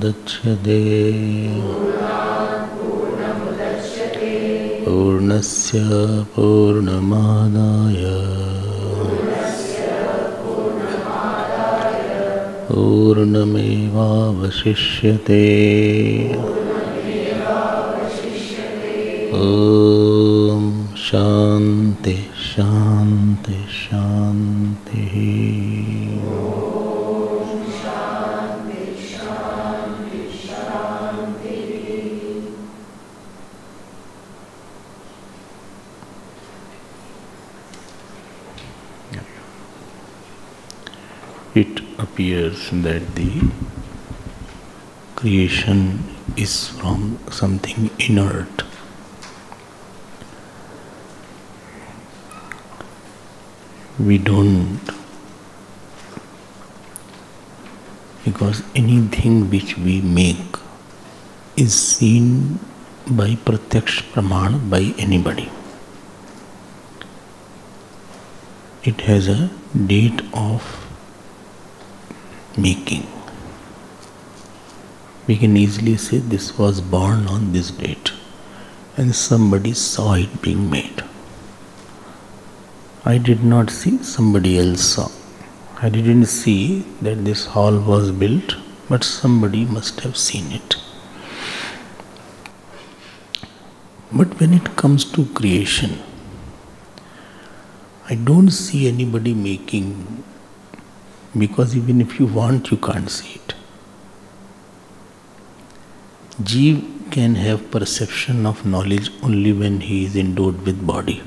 पूर्णमुदच्यते पूर्णस्य पूर्णमादाय पूर्णमेवावशिष्यते। ॐ शान्ति शान्ति शान्तिः। It appears that the creation is from something inert. We don't, because anything which we make is seen by Pratyaksh Praman by anybody. It has a date of making. We can easily say this was born on this date and somebody saw it being made. I did not see, somebody else saw. I didn't see that this hall was built, but somebody must have seen it. But when it comes to creation, I don't see anybody making, because even if you want, you can't see it. Jeev can have perception of knowledge only when he is endowed with body.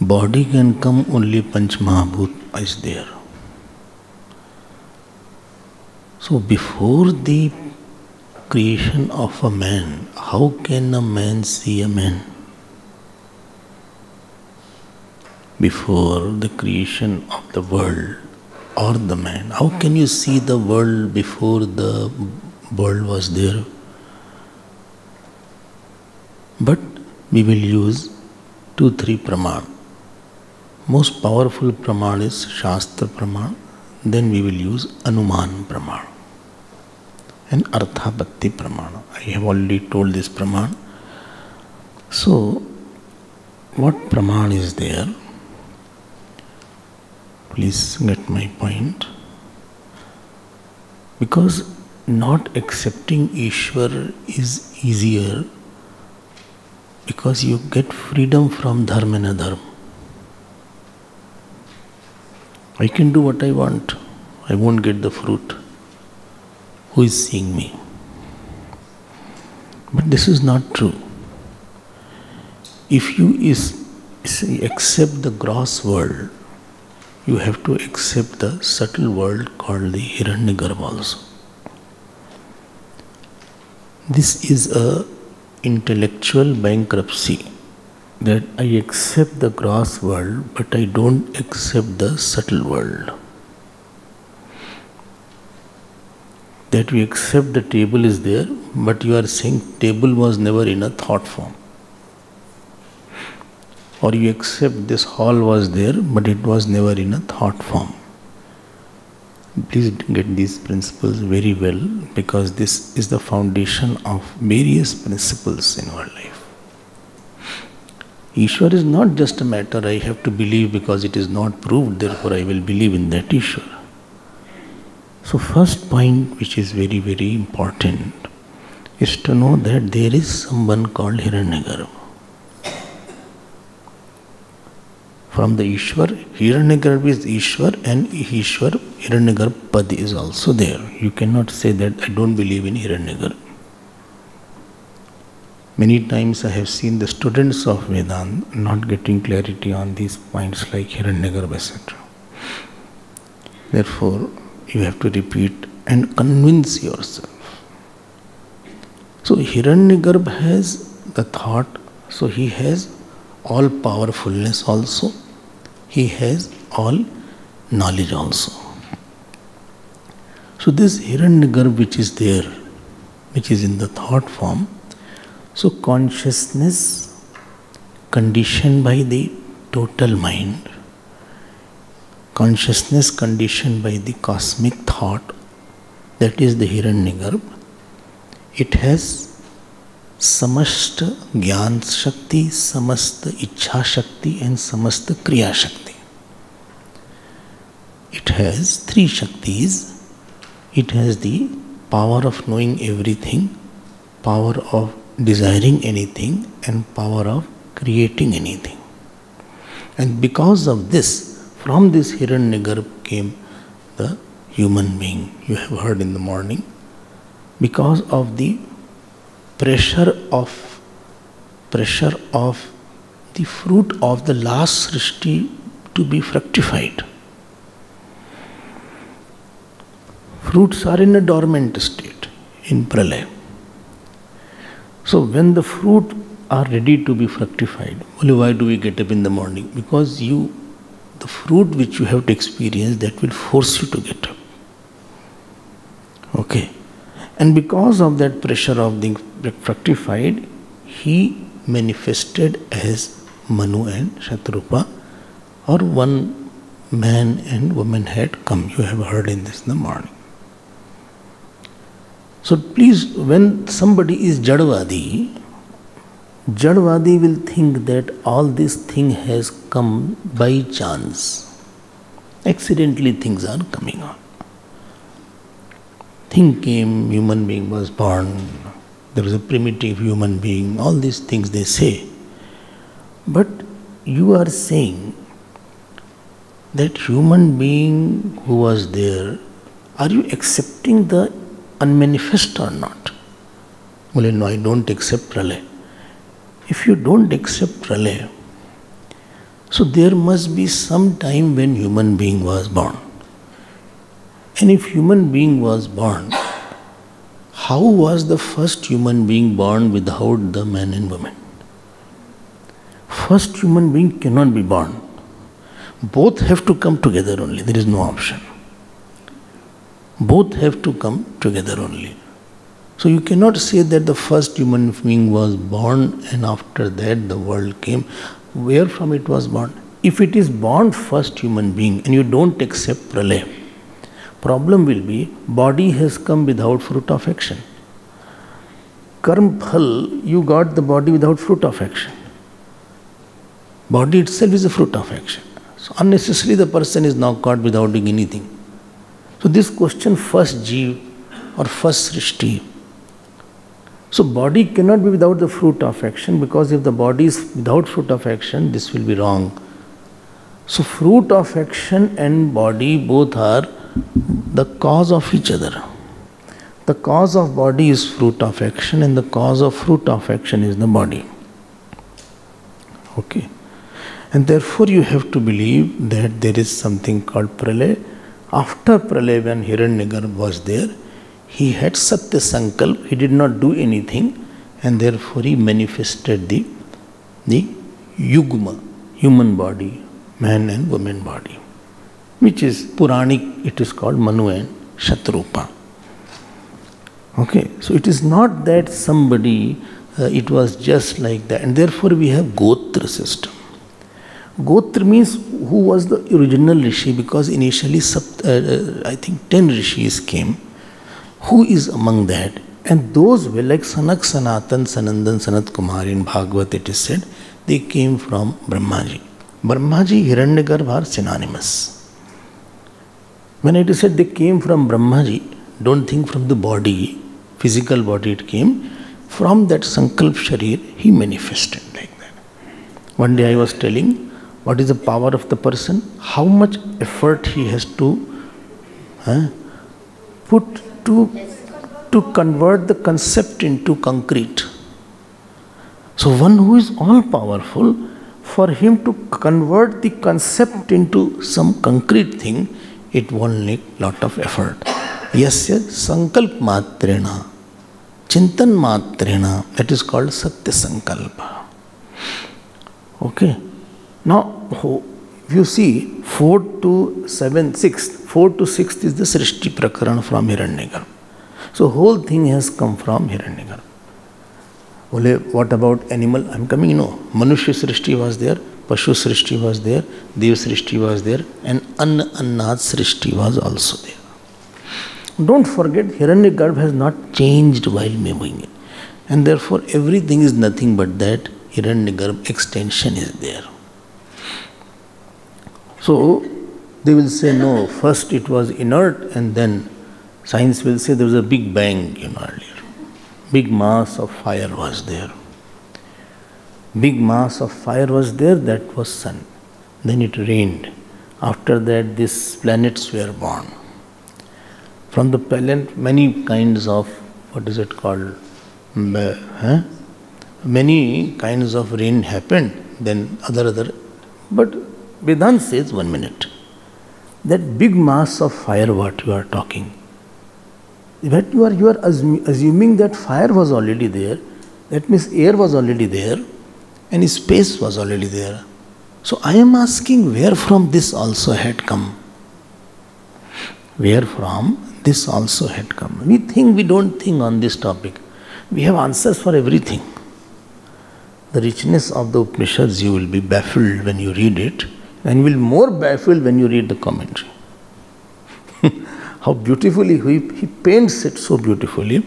Body can come only Panch Mahabhut is there. So before the creation of a man, how can a man see a man? Before the creation of the world or the man, how can you see the world before the world was there? But we will use 2-3 praman. Most powerful praman is Shastra praman, then we will use Anuman praman and Arthapatti praman. I have already told this praman. So, what praman is there? Please get my point. Because not accepting Ishwar is easier, because you get freedom from dharma and adharma. I can do what I want. I won't get the fruit. Who is seeing me? But this is not true. If you accept the gross world, you have to accept the subtle world called the Hiranyagarbha also. This is a intellectual bankruptcy, that I accept the gross world, but I don't accept the subtle world. That we accept the table is there, but you are saying table was never in a thought form. Or you accept this hall was there, but it was never in a thought form. Please get these principles very well, because this is the foundation of various principles in our life. Ishwar is not just a matter I have to believe because it is not proved, therefore I will believe in that Ishwar. So first point, which is very, very important, is to know that there is someone called Hiranyagarbha. From the Ishwar, Hiranyagarbha is Ishwar, and Ishwar, Hiranyagarbha Pad is also there. You cannot say that I don't believe in Hiranyagarbha. Many times I have seen the students of Vedanta not getting clarity on these points like Hiranyagarbha, etc. Therefore, you have to repeat and convince yourself. So Hiranyagarbha has the thought, so he has all powerfulness also, he has all knowledge also. So this Hiranyagarbha which is there, which is in the thought form, so consciousness conditioned by the total mind, consciousness conditioned by the cosmic thought that is the Hiranyagarbha. It has samast Gyan Shakti, samast Ichha Shakti and samast Kriya Shakti. It has three Shaktis. It has the power of knowing everything, power of desiring anything and power of creating anything. And because of this, from this Hiranyagarbha came the human being. You have heard in the morning. Because of the pressure of the fruit of the last Srishti to be fructified. Fruits are in a dormant state in Pralaya. So when the fruit are ready to be fructified, why do we get up in the morning? Because the fruit which you have to experience, that will force you to get up. Okay. And because of that pressure of being fructified, he manifested as Manu and Shatrupa, or one man and woman had come. You have heard in this in the morning. So please, when somebody is Jadvadi will think that all this thing has come by chance. Accidentally things are coming on. Thing came, human being was born, there was a primitive human being, all these things they say. But you are saying that human being who was there, are you accepting the unmanifest or not? Well, no, I don't accept Pralaya. If you don't accept Pralaya, so there must be some time when human being was born. And if human being was born, how was the first human being born without the man and woman? First human being cannot be born. Both have to come together only. There is no option. Both have to come together only. So you cannot say that the first human being was born and after that the world came. Where from it was born? If it is born first human being and you don't accept Pralaya, problem will be body has come without fruit of action. Karm phal, you got the body without fruit of action. Body itself is a fruit of action. So unnecessarily the person is now caught without doing anything. So this question, first Jeev or first Srishti. So body cannot be without the fruit of action, because if the body is without fruit of action, this will be wrong. So fruit of action and body both are the cause of each other. The cause of body is fruit of action and the cause of fruit of action is the body. Okay. And therefore you have to believe that there is something called Pralaya. After Pralaya, when Hiranyagarbha was there, he had Satya Sankalp, he did not do anything, and therefore he manifested the Yugma, human body, man and woman body, which is Puranic, it is called Manu and Shatrupa. Okay, so it is not that somebody, it was just like that, and therefore we have Gotra system. Gotra means who was the original Rishi, because initially I think 10 Rishis came. Who is among that? And those were like Sanak, Sanatan, Sanandan, Sanat Kumar in Bhagavad, it is said, they came from Brahmaji. Brahmaji, Hiranyagarbha are synonymous. When it is said they came from Brahmaji, don't think from the body, physical body it came. From that Sankalp Sharir, he manifested like that. One day I was telling, what is the power of the person? How much effort he has to put to convert the concept into concrete. So one who is all powerful, for him to convert the concept into some concrete thing, it won't take lot of effort. Yasya sankalp matrena, chintan matrena, that is called Satya Sankalpa. Okay. Now, if you see 4 to 7, 6, 4 to 6 is the Srishti Prakarana from Hiranyagarbha. So whole thing has come from Hiranyagarbha. What about animal? I am coming, no. Manushya Srishti was there, Pashu Srishti was there, Dev Srishti was there, and Annad Srishti was also there. Don't forget, Hiranyagarbha has not changed while moving. And therefore, everything is nothing but that Hiranyagarbha extension is there. So, they will say, no, first it was inert, and then science will say there was a big bang, earlier. Big mass of fire was there. Big mass of fire was there, that was sun. Then it rained. After that, these planets were born. From the planet, many kinds of, what is it called? Many kinds of rain happened, then other. But Vedanta says, 1 minute. That big mass of fire, what you are talking, that you are assuming that fire was already there, that means air was already there, and space was already there. So I am asking, where from this also had come? Where from this also had come? We don't think on this topic. We have answers for everything. The richness of the Upanishads, you will be baffled when you read it, and you will be more baffled when you read the commentary. How beautifully he paints it, so beautifully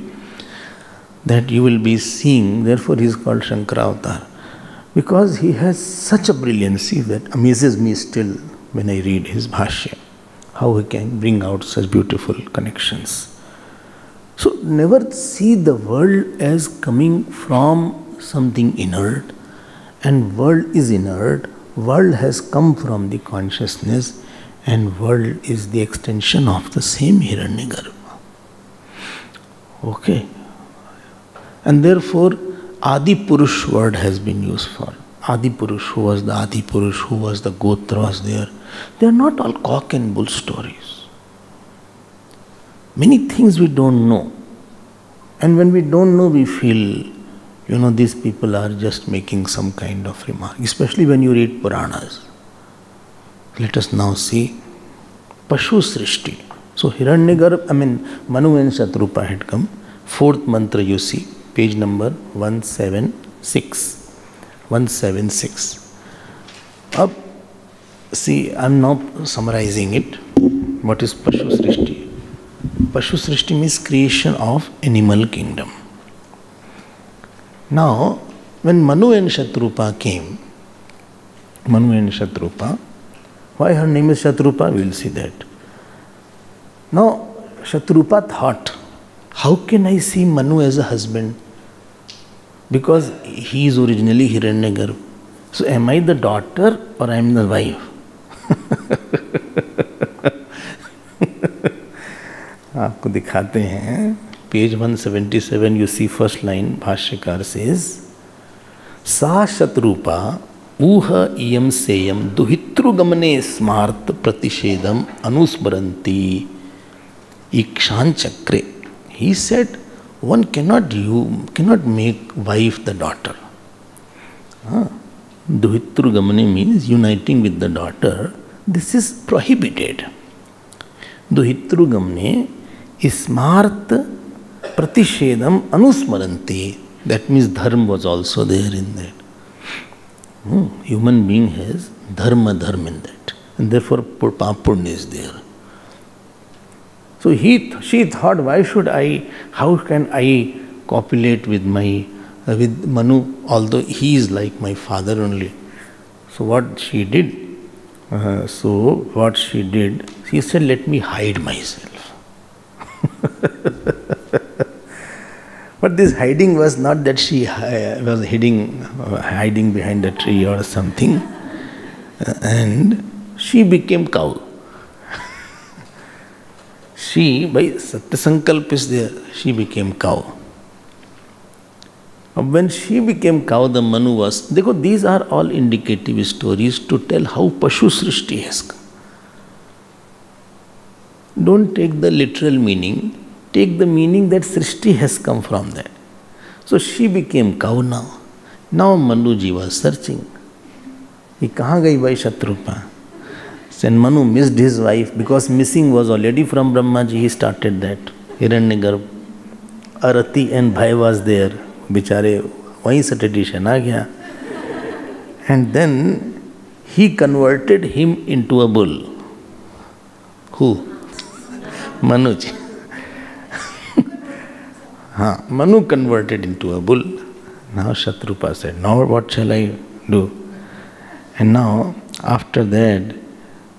that you will be seeing. Therefore, he is called Shankaravatar, because he has such a brilliancy that amazes me still when I read his Bhashya, how he can bring out such beautiful connections. So, never see the world as coming from something inert, and world is inert. World has come from the consciousness, and world is the extension of the same Hiranyagarbha. Okay. And therefore, Adi Purush word has been used for. Adi Purush, who was the Adi Purush, who was the Gotra was there. They are not all cock and bull stories. Many things we don't know. And when we don't know, we feel, these people are just making some kind of remark, especially when you read Puranas. Let us now see Pashu Srishti. So Hiranyagarbha, Manu and Shatrupa had come. Fourth mantra you see, page number 176. 176. Up, see, I am now summarizing it. What is Pashu Srishti? Pashu Srishti means creation of animal kingdom. Now, when Manu and Shatrupa came, why her name is Shatrupa? We will see that. Now, Shatrupa thought, how can I see Manu as a husband? Because he is originally Hiranyagarbha. So, am I the daughter or I am the wife? आपको दिखाते हैं. Page 177, you see first line, Bhashyakar says, Sa Shatrupa Uha iyam seyam duhitru gamane smart pratishedam anusmaranti ikshan chakre. He said, one cannot make wife the daughter. Duhitru gamane means uniting with the daughter. This is prohibited. Duhitru gamane smart pratishedam anusmaranti. That means dharma was also there in that. Human being has dharma in that, and therefore punya is there. So she thought, how can I copulate with Manu, although he is like my father only. So what she did, she said, let me hide myself. But this hiding was not that she was hiding behind a tree or something, and she became cow. She, by Satyasankalp is there, she became cow. When she became cow, the Manu was, these are all indicative stories to tell how Pashu Srishti has come. Don't take the literal meaning, take the meaning that Srishti has come from that. So she became cow now. Now Manuji was searching. He kahan gayi by Shatrupa? And Manu missed his wife, because missing was already from Brahmaji. He started that. Hiranyagarbha, Arati and Bhai was there. Bichare, wahi se tradition aa gaya. And then he converted him into a bull. Who? Manuji. Manu converted into a bull. Now Shatrupa said, now what shall I do? And now after that,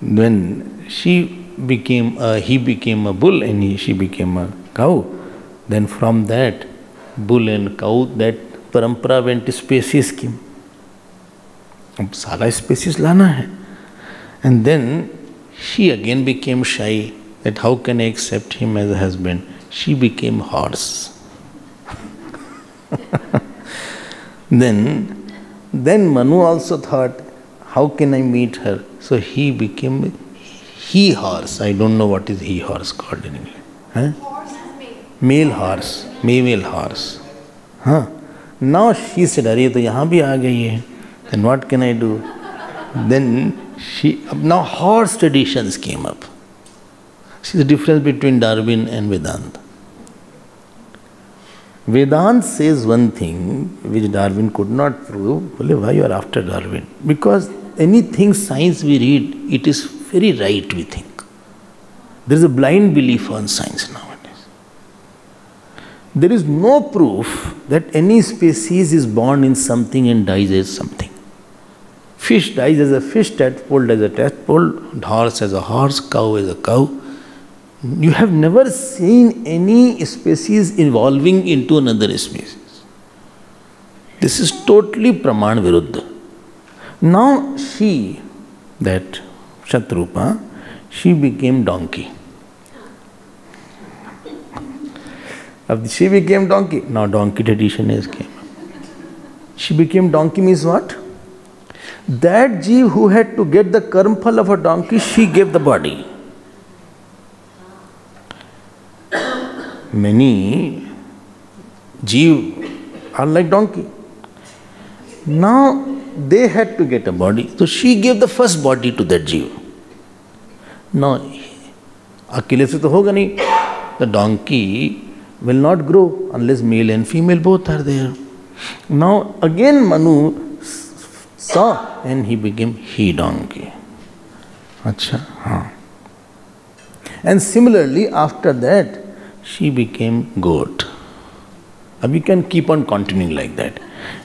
when he became a bull and she became a cow, then from that bull and cow, that parampara went to species scheme. अब सारा species लाना है. And then she again became shy that how can I accept him as a husband? She became horse. Then Manu also thought, how can I meet her? So he became he horse. I don't know what is he horse called in English. Huh? Horse is male. Male horse, female horse. Now she said, अरे तो यहाँ भी आ गई है. Then what can I do? Then now horse traditions came up. See the difference between Darwin and Vedanta. Vedanta says one thing which Darwin could not prove. Well, why you are after Darwin? Because anything science we read, it is very right, we think. There is a blind belief on science nowadays. There is no proof that any species is born in something and dies as something. Fish dies as a fish, tadpole as a tadpole, horse as a horse, cow as a cow. You have never seen any species evolving into another species. This is totally Praman Viruddha. Now she, that Shatrupa, she became donkey. She became donkey. Now donkey tradition has came. She became donkey means what? That Jeev who had to get the karmphal of a donkey, she gave the body. Many Jeev are like donkey. Now they had to get a body. So she gave the first body to that Jeev. Now, akile se to hoga nahi. The donkey will not grow unless male and female both are there. Now again Manu saw and he became he donkey. Acha, And similarly after that she became goat. We can keep on continuing like that.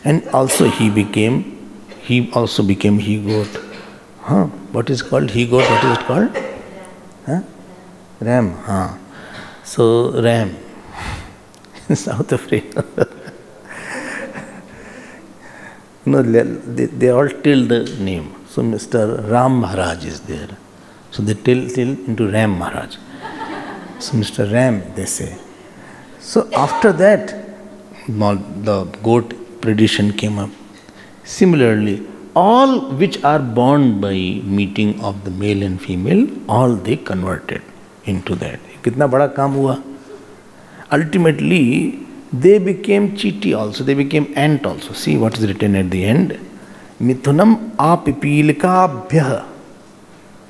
And also he also became he goat. What is called he goat? What is it called? Ram. So Ram. South Africa. They all tell the name. So Mr. Ram Maharaj is there. So they tell into Ram Maharaj. So Mr. Ram, they say. So after that, the goat tradition came up. Similarly, all which are born by meeting of the male and female, all they converted into that. Kitna bada kaam hua? Ultimately, they became cheetah also, they became ant also. See what is written at the end. Mithunam apipilkabhyah.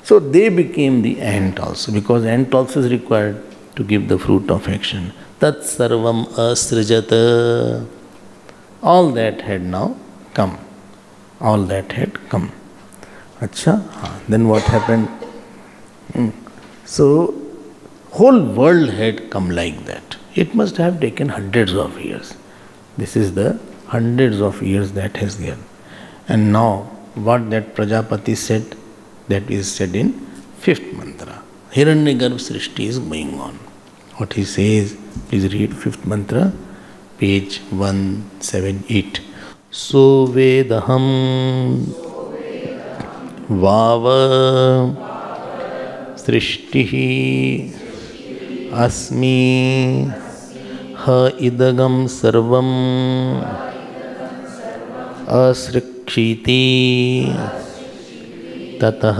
So they became the ant also, because ant also is required to give the fruit of action. Tat sarvam asrijata. All that had now come. All that had come. Acha, then what happened? So, whole world had come like that. It must have taken hundreds of years. This is the hundreds of years that has given. And now, what that Prajapati said, that is said in 5th mantra. Hiranyagarbha Srishti is going on. What he says, please read 5th mantra, page 178. So vedaham vava srishtihi asmi ha idagam sarvam asrikshiti tatah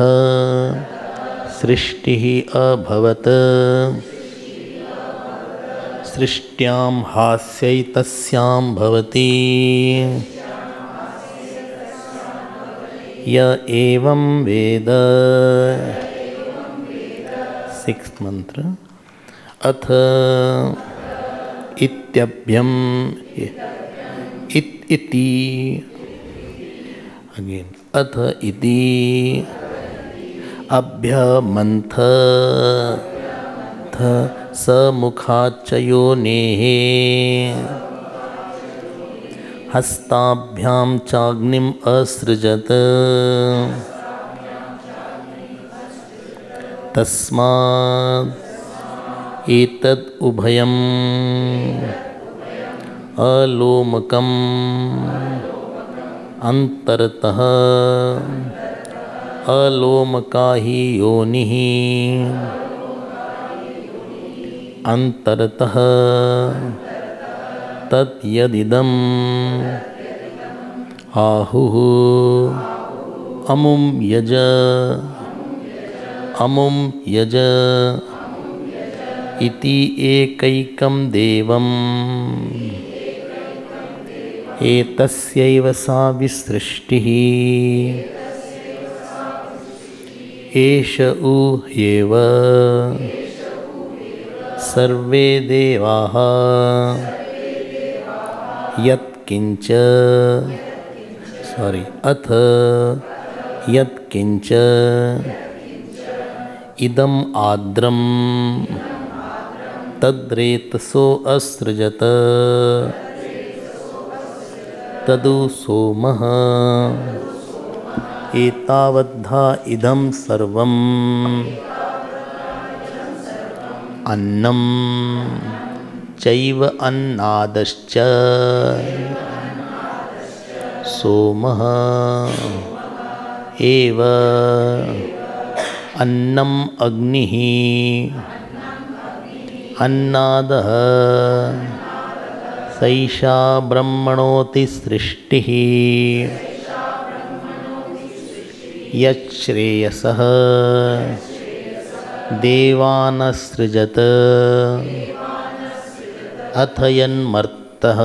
srishtihi abhavat srishtyam hasyaitasyaam bhavati ya evam veda. 6th mantra. Atha ityabhyam iti. Again. Atha iti abhyamantha अथ समुखाच्च योनेः हस्ताभ्यां चाग्निम् असृजत् तस्मात् एतद् उभयम् अलोमकम् अन्तरतः अलोमका हि योनिः अन्तरतः तत् यदिदम् आहुः अमुं यज इति एकैकं देवम् एतस्यैव सा विसृष्टिः एष उ एव सर्वे देवाः यत्किंच अथ यत्किंच इदम् आद्रं तद्रेतसो असृजत तदु सोमः एतावद्धा इदं सर्वम् अन्नं चैव अन्नादश्च सोमः एव अन्नम् अग्निः अन्नादः सैषा ब्रह्मणोति सृष्टिः यच्छ्रेयसः देवानसृजत अथ यन्मर्तः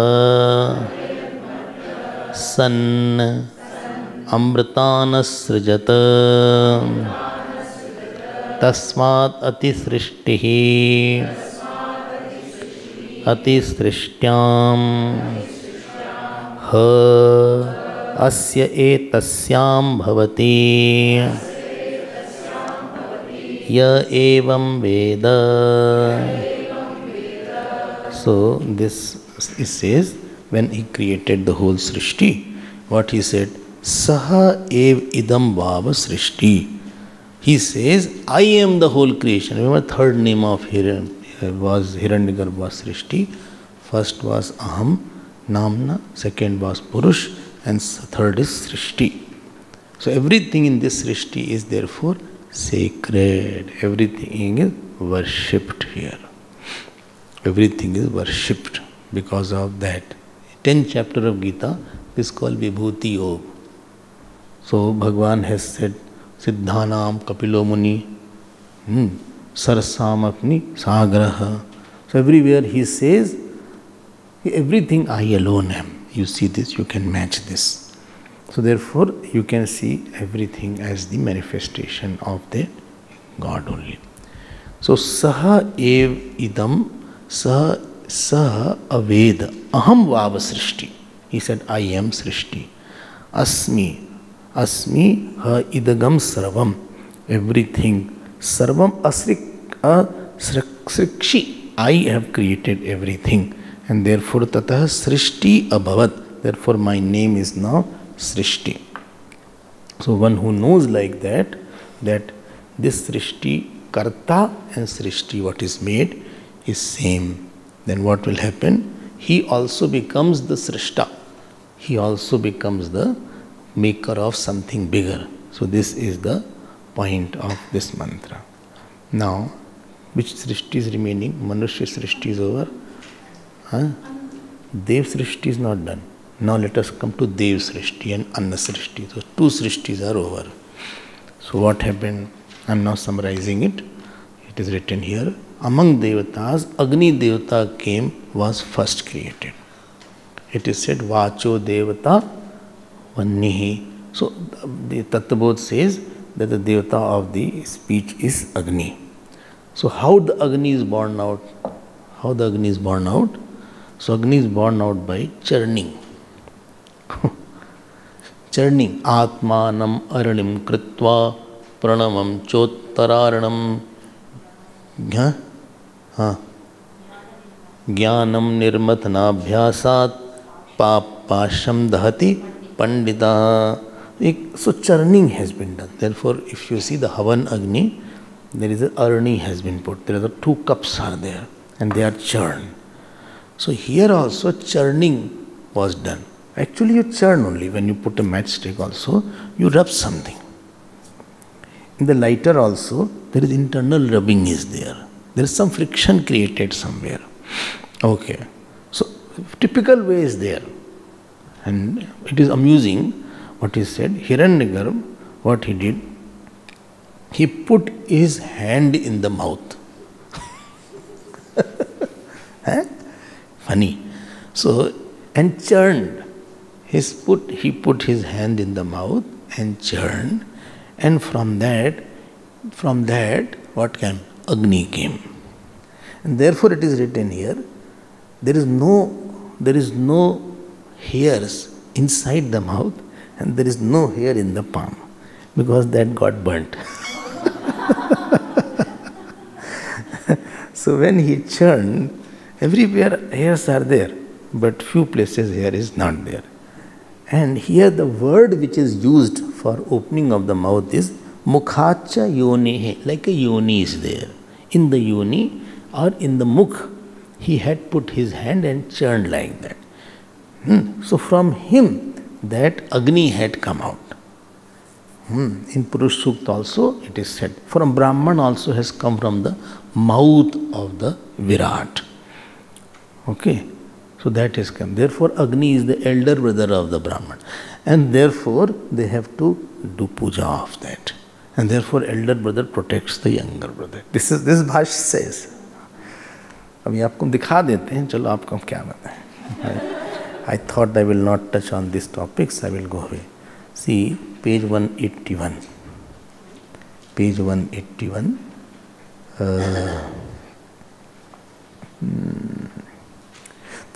सन् अमृतानसृजत तस्मात् अतिसृष्टिः अतिसृष्ट्यां ह अस्य एतस्यां भवति य एवं वेद. So this says, when he created the whole Srishti, what he said, Saha ev idam bhava Srishti. He says, I am the whole creation. Remember, third name of was Hiranyagarbha Srishti. First was Aham, Namna. Second was Purush. And third is Srishti. So everything in this Srishti is therefore sacred. Everything is worshipped here. Everything is worshipped because of that. 10th chapter of Gita is called Vibhuti Yoga. So Bhagavan has said, Siddhanam Kapilo Muni, Sarsam Apni Sagraha. So everywhere he says, everything I alone am. You see this, you can match this. So therefore you can see everything as the manifestation of the God only. So Saha ev idam Saha aveda aham vava srishti. He said, I am srishti. Asmi ha idagam sarvam. Everything. Sarvam asrikshi. I have created everything. And therefore tatah srishti abhavat. Therefore my name is now Srishti. So one who knows like that this Srishti, Karta and Srishti, what is made, is same. Then what will happen? He also becomes the Srishta. He also becomes the maker of something bigger. So this is the point of this mantra. Now, which Srishti is remaining? Manushya Srishti is over. Dev Srishti is not done. Now let us come to Dev Srishti and Anna Srishti. So two Srishtis are over. So what happened? I am now summarizing it. It is written here. Among Devatas, Agni Devata was first created. It is said, Vacho Devata Vannihi. So the Tattvabodh says that the Devata of the speech is Agni. So how the Agni is born out? How the Agni is born out? So Agni is born out by churning. Churning. Atmanam aranim kritva pranamam chottararanam हाँ, ज्ञानम निर्मथनाभ्यासात पापाशम दहति Pandita. So churning has been done. Therefore, if you see the Havan Agni, there is a urni has been put. There are the 2 cups are there and they are churned. So here also churning was done. Actually you churn only. When you put a matchstick also, you rub something. In the lighter also, there is internal rubbing is there. There is some friction created somewhere. Okay. So typical way is there. And it is amusing what he said. Hiranyagarbha, what he did, he put his hand in the mouth. Funny. So, and churned. He put his hand in the mouth and churned, and from that, what came? Agni came. And therefore it is written here, there is no hairs inside the mouth and there is no hair in the palm, because that got burnt. So when he churned, everywhere hairs are there, but few places hair is not there. And here the word which is used for opening of the mouth is mukhacha yonihe, like a yoni is there. In the yoni or in the mukh, he had put his hand and churned like that. So from him that Agni had come out. In Purush Sukta also it is said. From Brahman also has come from the mouth of the Virat. Okay. So that has come. Therefore Agni is the elder brother of the Brahman. And therefore they have to do puja of that. And therefore elder brother protects the younger brother. This Bhashya says. अभी आपको दिखा देते हैं, चलो आपको हम क्या बताएं. I thought I will not touch on these topics, I will go away. See, page 181. Page 181.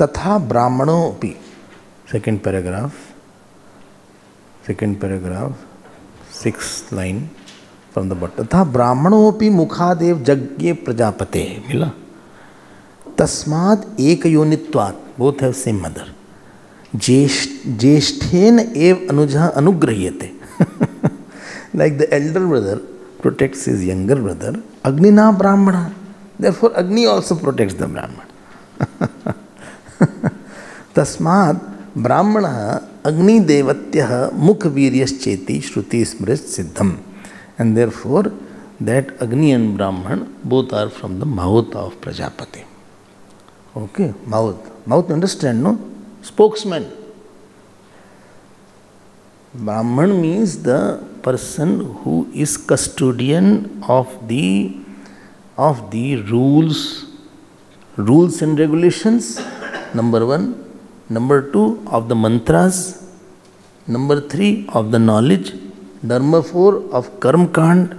तथा ब्राह्मणों भी, second paragraph, 6th line from the bottom. तथा ब्राह्मणों भी मुखादेव यज्ञे प्रजापते, मिला. तस्माद एक योनित्वात्, both have same mother. ज्येष्ठेन एव अनुजः अनुगृह्यते. Like the elder brother protects his younger brother, Agnina Brahmana. Therefore Agni also protects the Brahman. Tasmad Brahmana Agni Devatyah Mukh Viryascheti Shruti Smrit Siddham. And therefore that Agni and Brahman both are from the mouth of Prajapati. Okay, mouth. Mouth, understand, no? Spokesman. Brahman means the person who is custodian of the rules and regulations, number 1. Number 2, of the mantras. Number 3, of the knowledge. Number 4, of karma kand.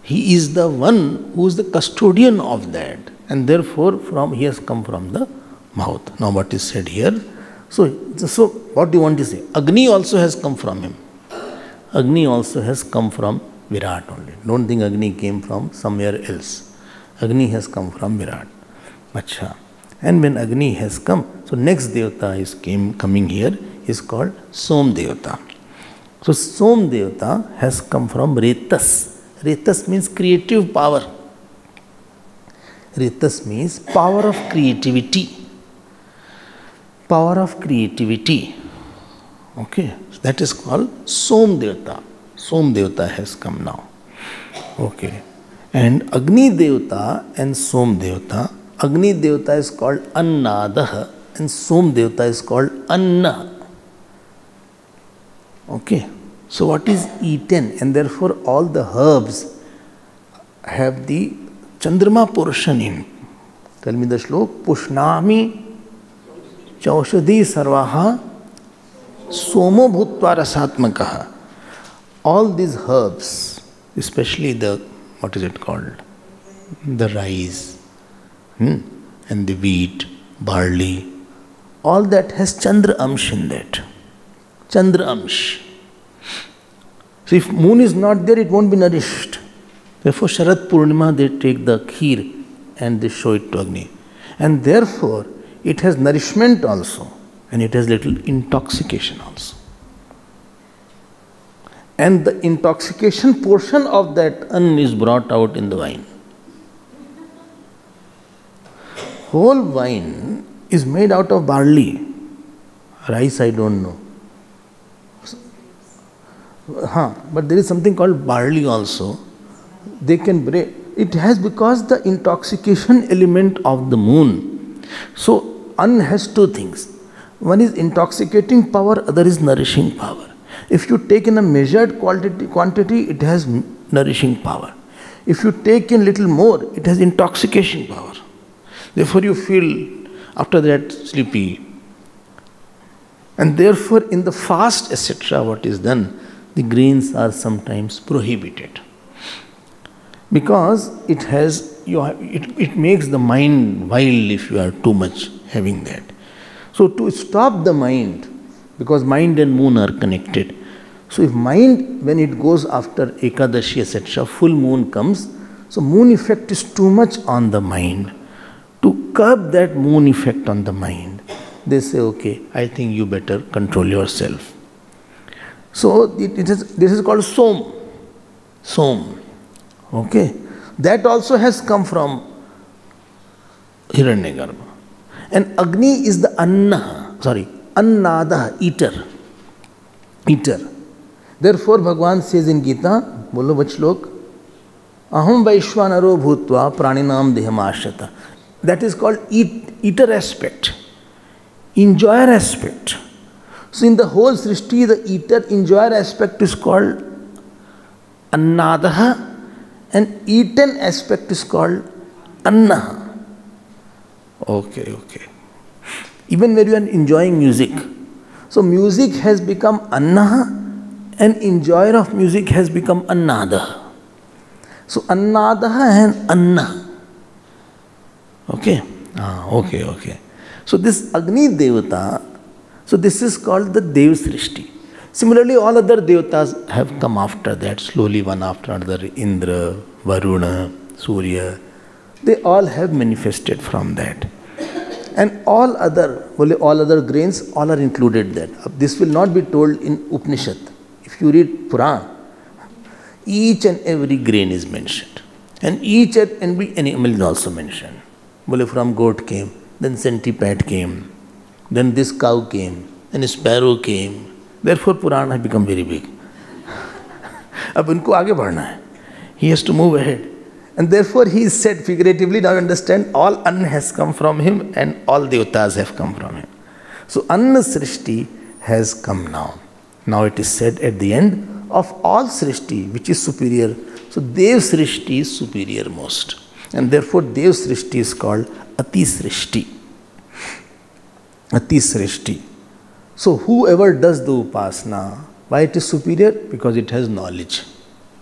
He is the one who is the custodian of that, and therefore he has come from the mouth. Now what is said here? So what do you want to say? Agni also has come from him. Agni also has come from Virat only. Don't think Agni came from somewhere else. Agni has come from Virat. Acha. And when Agni has come, so next Devata is coming here is called Som Devata. So Som Devata has come from Retas. Retas means creative power. Retas means power of creativity. Power of creativity. Okay, so that is called Som Devata. Som Devata has come now. Okay, and Agni Devata and Som Devata. Agni Devata is called Annadah and Som Devata is called Anna. Okay, so what is eaten, and therefore all the herbs have the Chandrama portion in. Tell me the shlok. Pushnami Chaushadhi Sarvaha Somo Bhutva Rasatmakaha. All these herbs, especially the, what is it called? The rice and the wheat, barley, all that has Chandra Amsh in that. Chandra Amsh. So if moon is not there, it won't be nourished. Therefore, Sharad Purnima, they take the kheer and they show it to Agni. And therefore, it has nourishment also, and it has little intoxication also. And the intoxication portion of that ann is brought out in the wine. Whole wine is made out of barley. Rice, I don't know. But there is something called barley also. They can break. It has, because the intoxication element of the moon. So, ann has two things. One is intoxicating power, other is nourishing power. If you take in a measured quantity, it has nourishing power. If you take in little more, it has intoxication power. Therefore, you feel after that sleepy. And therefore, in the fast, etc., what is done, the grains are sometimes prohibited. Because it has, it makes the mind wild if you are too much having that. So to stop the mind, because mind and moon are connected. So if mind, when it goes after Ekadashi, etc., full moon comes, so moon effect is too much on the mind. To curb that moon effect on the mind, they say, okay, I think you better control yourself. So this is called Som. Som. Okay. That also has come from Hiranyagarbha. And Agni is the Annada, eater. Eater. Therefore, Bhagavan says in Gita, bolo bachlok, Aham Vaishwanaro Bhutva Praninam Dehamashata. That is called eater aspect, enjoyer aspect. So in the whole Srishti, the eater, enjoyer aspect is called Annadaha, and eaten aspect is called Annaha. Okay. Even when you are enjoying music, so music has become Annaha, and enjoyer of music has become Annadaha. So Annadaha and Anna. Okay. Okay. So this Agni Devata, so this is called the Dev Srishti. Similarly, all other devatas have come after that, slowly one after another. Indra, Varuna, Surya, they all have manifested from that. And all other grains, all are included there. This will not be told in Upanishad. If you read Puran, each and every grain is mentioned. And each and every animal is also mentioned. From goat came, then centipede came, then this cow came, then a sparrow came. Therefore, Purana has become very big. Ab unko aage badhna hai. He has to move ahead. And therefore, he is said figuratively, now understand, all Anna has come from him and all Devatas have come from him. So, Anna Srishti has come now. Now it is said at the end of all Srishti, which is superior. So, Dev Srishti is superior most. And therefore, Dev Srishti is called Ati Srishti. Ati Srishti. So, whoever does the Upasana, why it is superior? Because it has knowledge.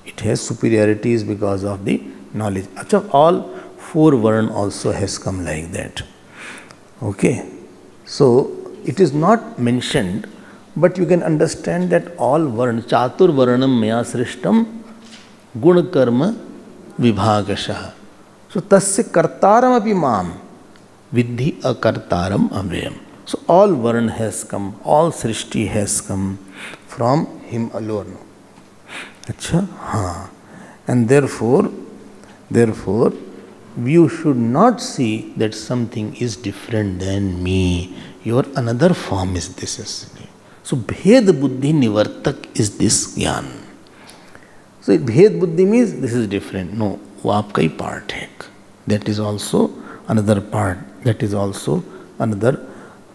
It has superiorities because of the knowledge. Achha, all four Varna also has come like that. Okay. So, it is not mentioned, but you can understand that all Varna, Chatur Varnam Maya Srishtam Guna Karma Vibhagashaha. So, Tasya Kartaram api Mam Vidhi Akartaram Amreyam. So, all Varna has come, all Srishti has come from him alone. Achha? Haan. And therefore, you should not see that something is different than me. Your another form is this. So, Bhed Buddhi Nivartak is this Gyan. So, Bhed Buddhi means this is different. No, वो आपका ही part है. That is also another part. That is also another.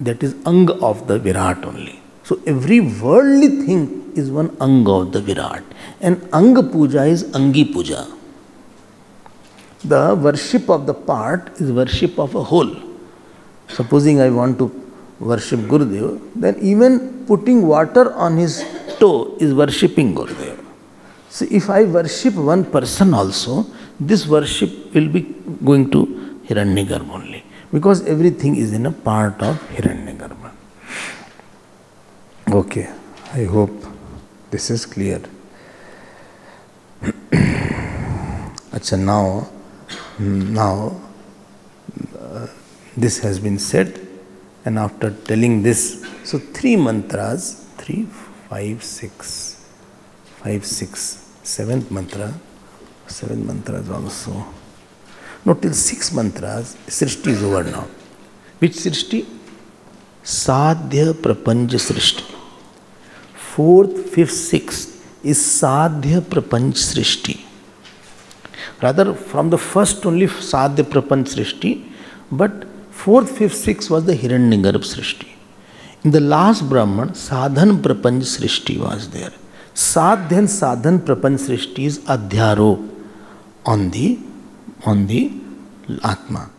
That is Anga of the Virat only. So, every worldly thing is one Anga of the Virat. And Anga Puja is Angi Puja. The worship of the part is worship of a whole. Supposing I want to worship Gurudev, then even putting water on his toe is worshipping Gurudev. So if I worship one person also, this worship will be going to Hiranyagarbha only. Because everything is in a part of Hiranyagarbha. Okay, I hope this is clear. So now this has been said, and after telling this, so 3 mantras, 3, 5, 6, 5, 6, 7th mantra, 7 mantras also. No, till 6 mantras, Srishti is over now. Which Srishti? Sadhya Prapanch Srishti. 4th, 5th, 6th is Sadhya Prapanch Srishti. Rather, from the first only Sadhya Prapanch Srishti, but 4th, 5th, 6th was the Hiranyagarbha Srishti. In the last Brahman, Sadhan Prapanch Srishti was there. Sadhya and Sadhan Prapanch Srishti is Adhyarop on the Atma.